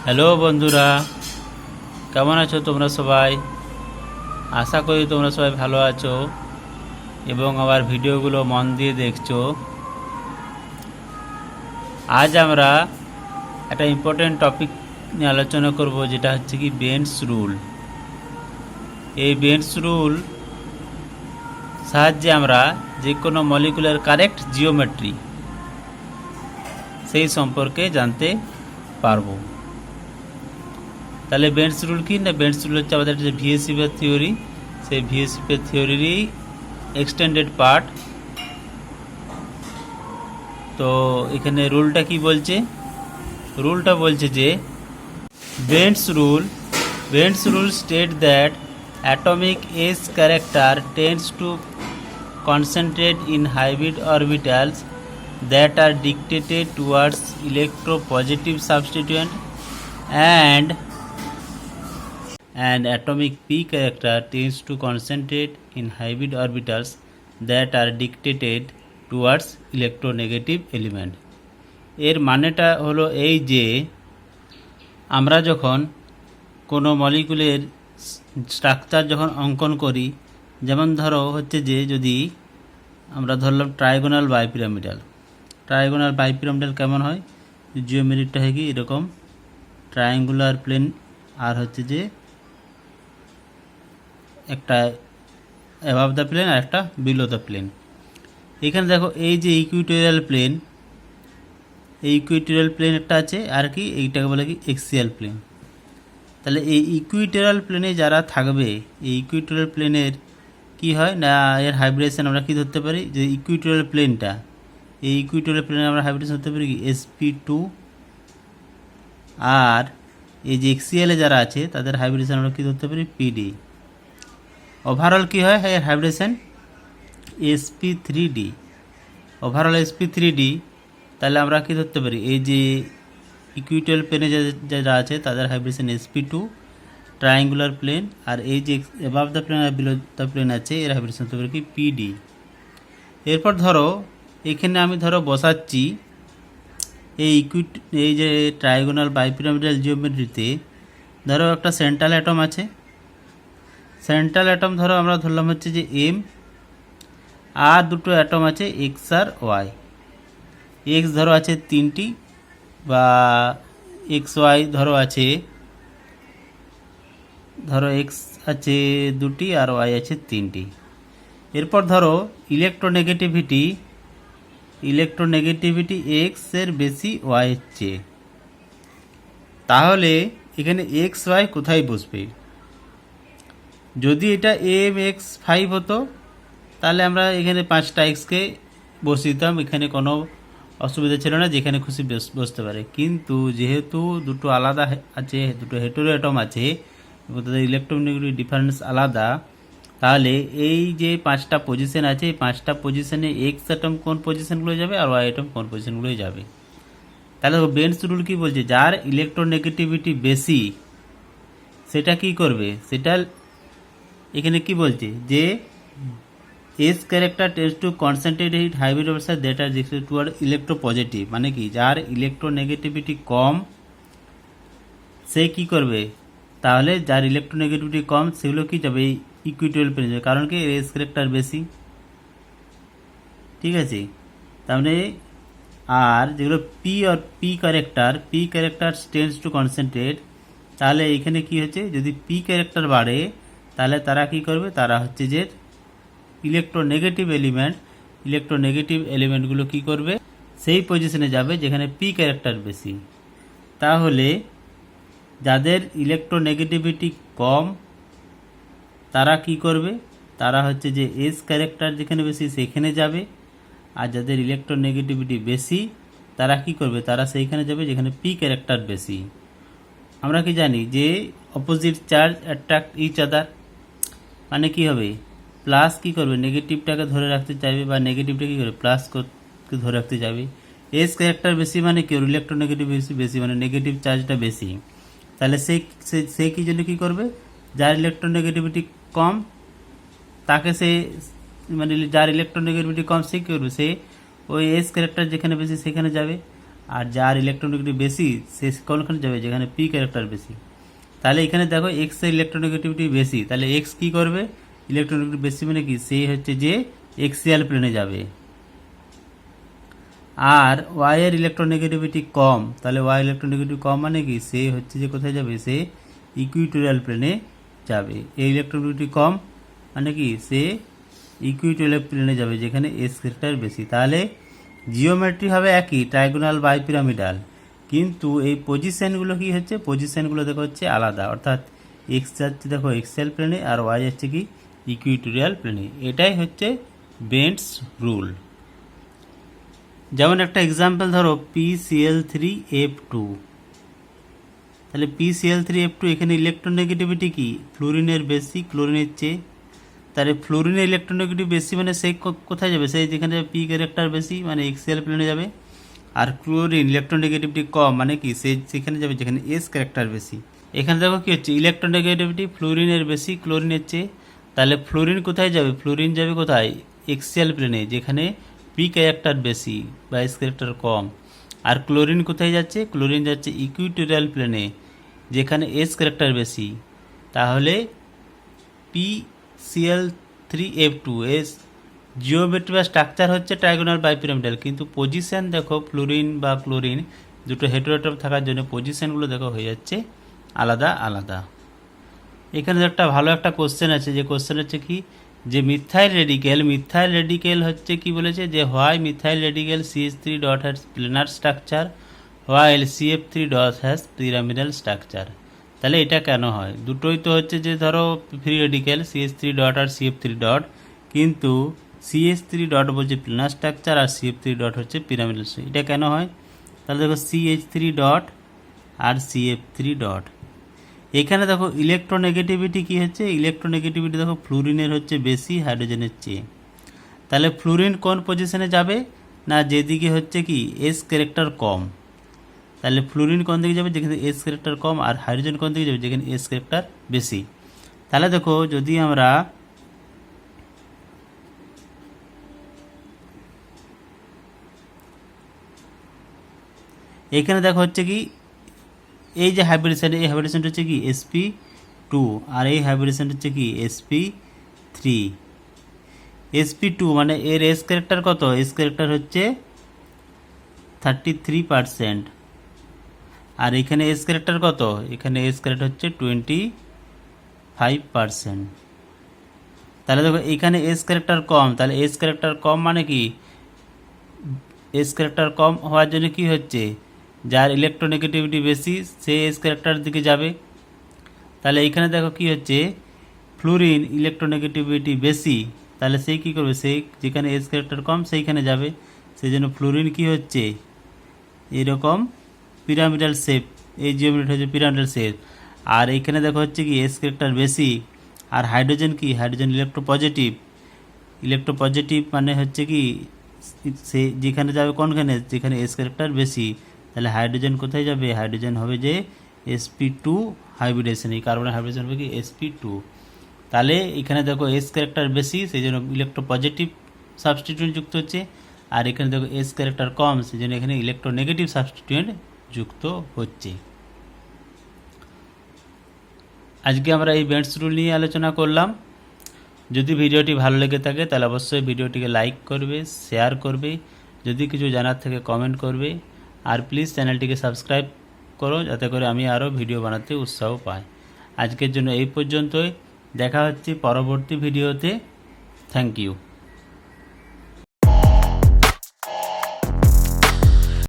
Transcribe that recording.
Hello বন্ধুরা, কেমন আছো তোমরা সবাই? আশা করি তোমরা সবাই ভালো আছো এবং আমার ভিডিওগুলো মন দিয়ে দেখছো। আজ আমরা একটা ইম্পর্টেন্ট টপিক নিয়ে আলোচনা করব, যেটা হচ্ছে কি বেন্টস রুল। এই বেন্টস রুল সাহায্যে আমরা যে কোনো মলিকুলার কারেক্ট জিওমেট্রি সেই সম্পর্কে জানতে পারবো। তাহলে বেন্টস রুল কি না? বেন্টস রুল হচ্ছে আমাদের যে ভিএসিপি থিওরি, সেই ভিএসিপি থিওরিরই এক্সটেন্ডেড পার্ট। তো এখানে রুলটা কি বলছে? রুলটা বলছে যে Bent's rule state that atomic S character tends to concentrate in hybrid orbitals that are dictated towards electropositive substituent, and atomic P character tends to concentrate in hybrid orbitals that are dictated towards electronegative element. এর মানেটা হলো এই যে আমরা যখন কোনো মলিকুলের structure যখন অঙ্কন করি, যেমন ধরো হচ্ছে যে যদি আমরা ধরলাম ট্রাইগোনাল বাইপিরামিডাল কেমন হয়? জিওমেট্রিটা হয় কি এরকম, ট্রায়াঙ্গুলার প্লেন আর হচ্ছে যে একটা অ্যাবাভ দ্য প্লেন আর একটা বিলো দ্য প্লেন। এখানে দেখো এই যে ইকুইটোরিয়াল প্লেন একটা আছে, আর কি এইটাকে বলে কি এক্সিয়াল প্লেন। তাহলে এই ইকুইটোরিয়াল প্লেনে যারা থাকবে, এই ইকুইটোরিয়াল প্লেনের কি হয় না, এর হাইব্রিডেশন আমরা কি ধরতে পারি? যে ইকুইটোরিয়াল প্লেনটা, এই ইকুইটোরিয়াল প্লেনে আমরা হাইব্রিডেশন ধরতে পারি কি sp2, আর এই যে এক্সিয়ালে যারা আছে তাদের হাইব্রিডেশন আমরা কি ধরতে পারি? pd। ওভারঅল কি হয় এর হাইব্রিডেশন? sp3d, overall sp3d। তাহলে আমরা কি ধরতে পারি? এই যে ইকুইটোরিয়াল প্লেনে যারা আছে তাদের হাইব্রিডেশন sp2 ট্রায়াঙ্গুলার প্লেন, আর এই যে অ্যাবাভ দ্য প্লেন আর বিলো দ্য প্লেন আছে এর হাইব্রিডেশন হতে পারে কি pd। এরপর ধরো এখানে আমি বসাচ্ছি এই যে ট্রায়াগোনাল বাইপিরামিডাল জিওমেট্রিতে ধরো একটা সেন্ট্রাল অ্যাটম আছে। সেন্ট্রাল অ্যাটম আমরা ধরলাম হচ্ছে যে m, আর দুটো অ্যাটম আছে x আর y। x আছে 3টি বা xy আছে x আছে 2টি আর y আছে 3টি। এরপর ইলেকট্রোনেগেটিভিটি x এর বেশি y এর চেয়ে। তাহলে এখানে xy কোথায় বসবে? যদি এটা mx5 হতো তাহলে আমরা এখানে 5টা xকে বসিয়ে দিতাম, এখানে কোনো অসুবিধা ছিল না, যেখানে খুশি বসতে পারে। কিন্তু যেহেতু দুটো আলাদা আছে, দুটো হেটেরো অ্যাটম আছে এবং তাদের ইলেকট্রোনেগেটিভ ডিফারেন্স আলাদা, তাহলে এই যে 5টা পজিশন আছে, এই 5টা পজিশনে এক্স অ্যাটম কোন পজিশনগুলো যাবে আর ওয়াই অ্যাটম কোন পজিশনগুলো যাবে। তাহলে বেন্টস রুল কি বলছে? যার ইলেকট্রোনেগেটিভিটি বেশি সেটা কি করবে? সেটা এখানে কি বলছে যে S character tends to concentrate in hybrid অবস্থায় that are directed toward electropositive. মানে কি, যার ইলেকট্রোনেগেটিভিটি কম সে কি করবে? তাহলে যার ইলেকট্রোনেগেটিভিটি কম সেগুলো কি যাবে? এই ইকুইটোরিয়াল প্লেনে যাবে, কারণ কি এস ক্যারেক্টার বেশি। ঠিক আছে, তাহলে আর যেগুলো P character tends to concentrate, তাহলে এখানে কি হচ্ছে? যদি পি ক্যারেক্টার বাড়ে তাহলে তারা কি করবে? তারা হচ্ছে যে ইলেকট্রোনেগেটিভ এলিমেন্টগুলো কি করবে? সেই পজিশনে যাবে যেখানে পি ক্যারেক্টার বেশি। তাহলে যাদের ইলেকট্রোনেগেটিভিটি কম তারা কি করবে? তারা হচ্ছে যে এস ক্যারেক্টার যেখানে বেশি সেখানে যাবে, আর যাদের ইলেকট্রোনেগেটিভিটি বেশি তারা কি করবে? তারা সেইখানে যাবে যেখানে পি ক্যারেক্টার বেশি। আমরা কি জানি যে opposite charge attract each other, মানে কি হবে? প্লাস কি করবে? নেগেটিভটাকে ধরে রাখতে চাইবে, বা নেগেটিভটা কি করবে? প্লাসকে ধরে রাখতে চাইবে। এস ক্যারেক্টার বেশি মানে কি? ইলেকট্রোনেগেটিভিটি বেশি মানে নেগেটিভ চার্জটা বেশি। তাহলে সে কি জন্য কি করবে? যার ইলেকট্রোনেগেটিভিটি কম তাকে সে, মানে যার ইলেকট্রোনেগেটিভিটি কম সে কী করবে? সে ওই এস ক্যারেক্টার যেখানে বেশি সেখানে যাবে, আর যার ইলেকট্রোনেগেটিভ বেশি সে কোনখানে যাবে যেখানে পি ক্যারেক্টার বেশি। তাহলে এখানে দেখো এক্স এর ইলেকট্রোনেগেটিভিটি বেশি, তাহলে এক্স কি করবে, ইলেকট্রোনেগেটিভ বেশি মানে কি সেই হচ্ছে যে এক্সিয়াল প্লেনে যাবে। আর ওয়াই এর ইলেকট্রোনেগেটিভিটি কম, তাহলে ওয়াই ইলেকট্রোনেগেটিভ কম মানে কি সে হচ্ছে যে কোথায় যাবে, সে ইকুইটোরিয়াল প্লেনে যাবে। এই ইলেকট্রোনেগেটিভিটি কম মানে কি সে ইকুইটোরিয়াল প্লেনে যাবে যেখানে এস ক্যারেক্টার বেশি। তাহলে জিওমেট্রি হবে একই, ট্রায়াগোনাল বাই পিরামিডাল, কিন্তু এই পজিশনগুলো কি হচ্ছে, পজিশনগুলো দেখো হচ্ছে আলাদা, অর্থাৎ এক্স যাচ্ছে দেখো এক্সিয়াল প্লেনে আর ওয়াই যাচ্ছে কি ইকুইটোরিয়াল প্লেনে। এটাই হচ্ছে বেন্টস রুল। যেমন একটা এক্সাম্পল ধরো PCl3F2, তাহলে PCl3F2 এখানে ইলেকট্রোনেগেটিভিটি কি ফ্লোরিনের বেশি ক্লোরিনের চেয়ে, তাহলে ফ্লোরিনের ইলেকট্রোনেগেটিভ বেশি মানে সেই কোথায় যাবে, সেই যেখানে পি ক্যারেক্টার বেশি মানে এক্সিয়াল প্লেনে যাবে। আর ক্লোরিন ইলেকট্রোনেগেটিভিটি কম মানে কি সে সেখানে যাবে যেখানে এস ক্যারেক্টার বেশি। এখানে দেখো কি হচ্ছে, ইলেকট্রোনেগেটিভিটি ফ্লোরিনের বেশি ক্লোরিনের চেয়ে, তাহলে ফ্লোরিন কোথায় যাবে, ফ্লোরিন যাবে কোথায় এক্সিয়াল প্লেনে যেখানে পি ক্যারেক্টার বেশি বা এস ক্যারেক্টার কম। আর ক্লোরিন কোথায় যাচ্ছে, ক্লোরিন যাচ্ছে ইকুইটোরিয়াল প্লেনে যেখানে এস ক্যারেক্টার বেশি। তাহলে PCl3F2 এস জিওমেট্রি বা স্ট্রাকচার হচ্ছে ট্রায়াগোনাল বাই পিরামিডাল, কিন্তু পজিশন দেখো ফ্লোরিন বা ক্লোরিন দুটো হেটেরোটপ থাকার জন্য পজিশনগুলো দেখো হয়ে যাচ্ছে আলাদা আলাদা। এখানে একটা ভালো একটা কোশ্চেন আছে, যে কোশ্চেন হচ্ছে কি, যে মিথাইল রেডিকেল হচ্ছে কি বলেছে, যে why methyl radical CH3 dot has planer structure while CF3 dot has pyramidal structure. তাহলে এটা কেন হয়, দুটোই তো হচ্ছে যে ধরো ফ্রি রেডিকেল CH3 ডট আর CF3 ডট, কিন্তু CH3 ডট বলছে প্লেনার স্ট্রাকচার আর CF3 ডট হচ্ছে পিরামিডাল। এটা কেন হয়, তাহলে দেখো CH3 ডট আর CF3 ডট। এখানে দেখো ইলেকট্রোনেগেটিভিটি কি হচ্ছে, ইলেকট্রোনেগেটিভিটি দেখো ফ্লোরিনের হচ্ছে বেশি হাইড্রোজেনের চেয়ে। তাহলে ফ্লোরিন কোন পজিশনে যাবে না, যেদিকে হচ্ছে কি এস ক্যারেক্টার কম। তাহলে ফ্লোরিন কোন দিকে যাবে, যেখানে এস ক্যারেক্টার কম, আর হাইড্রোজেন কোন দিকে যাবে, যেখানে এস ক্যারেক্টার বেশি। তাহলে দেখো যদি আমরা এখানে দেখো হচ্ছে কি এই যে হাইব্রিডেশন, এই হাইব্রিডেশনটা হচ্ছে কি sp2 আর এই হাইব্রিডেশন হচ্ছে কি sp3। sp2 মানে এর এস ক্যারেক্টার কত, এস ক্যারেক্টার হচ্ছে 33%, আর এখানে এস ক্যারেক্টার কত, এখানে এস ক্যারেক্টার হচ্ছে 25%। তাহলে দেখো এখানে এস ক্যারেক্টার কম, তাহলে এস ক্যারেক্টার কম মানে কি এস ক্যারেক্টার কম হওয়ার জন্য কি হচ্ছে, যার ইলেকট্রোনেগেটিভিটি বেশি সে এস ক্যারেক্টার দিকে যাবে। তাহলে এইখানে দেখো কি হচ্ছে, ফ্লোরিন ইলেকট্রোনেগেটিভিটি বেশি, তাহলে সেই কী করবে, সেই যেখানে এস ক্যারেক্টার কম সেইখানে যাবে। সেই জন্য ফ্লোরিন কী হচ্ছে এরকম পিরামিডাল শেপ, এই জিওমেট্রি হচ্ছে পিরামিডাল শেপ। আর এইখানে দেখো হচ্ছে কি এস ক্যারেক্টার বেশি, আর হাইড্রোজেন কি, হাইড্রোজেন ইলেকট্রোপজিটিভ মানে হচ্ছে কি সে যেখানে যাবে কোনখানে, যেখানে এস ক্যারেক্টার বেশি। তাহলে হাইড্রোজেন কোথায় যাবে, হাইড্রোজেন হবে যে sp2 হাইব্রিডেশন, এই কার্বন হাইব্রিডেশন হবে কি sp2। তাহলে এখানে দেখো এস ক্যারেক্টার বেশি সেই জন্য ইলেকট্রোপজিটিভ সাবস্টিটিউয়েন্ট যুক্ত হচ্ছে, আর এখানে দেখো এস ক্যারেক্টার কম সেই জন্য এখানে ইলেকট্রোনেগেটিভ সাবস্টিটিউয়েন্ট যুক্ত হচ্ছে। আজকে আমরা এই বেন্টস রুল নিয়ে আলোচনা করলাম। যদি ভিডিওটি ভালো লেগে থাকে তাহলে অবশ্যই ভিডিওটিকে লাইক করবে, শেয়ার করবে, যদি কিছু জানার থাকে কমেন্ট করবে, আর প্লিজ চ্যানেলটিকে সাবস্ক্রাইব করো যাতে করে আমি আরও ভিডিও বানাতে উৎসাহ পাই। আজকের জন্য এই পর্যন্তই, দেখা হচ্ছে পরবর্তী ভিডিওতে। Thank you.